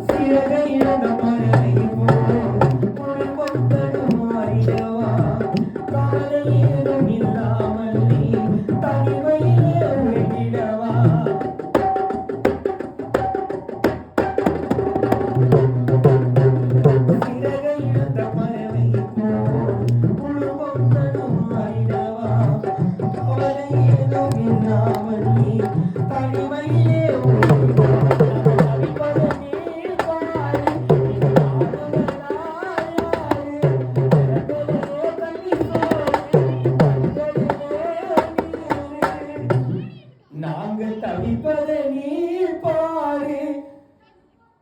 சிறகை இழந்த பறவை குடும்பம் தடுமாறிடவா கவலை ஏதும் இல்லாமல் நீ தனிமையிலே உழைத்திடவா சிறகை இழந்த பறவை குடும்பம் தடுமாறிடவா கவலை ஏதும் இல்லாமல் நீ தனிமையிலே நாங்கள் தவிப்பதை நீ பாரு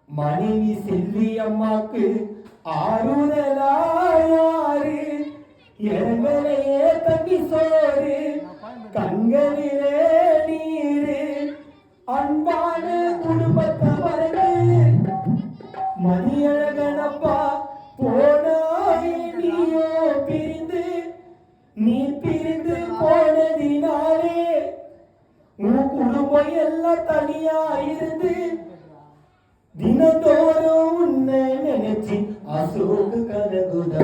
மனைவி செல்வி அம்மாக்கு ஆறுதலாயாரு எங்களையே தண்ணி சோறு கண்களிலே நீரு அன்பான குடும்பத்தவர்கள் மதியழகனப்பா போனாயே நீயோ பிரிந்து நீ பிரிந்து போனதினாலே உன் குடும்பம் எல்லாம் தனியா இருந்து தினந்தோறும் உன்னை நினைச்சு அசோக கலகுதா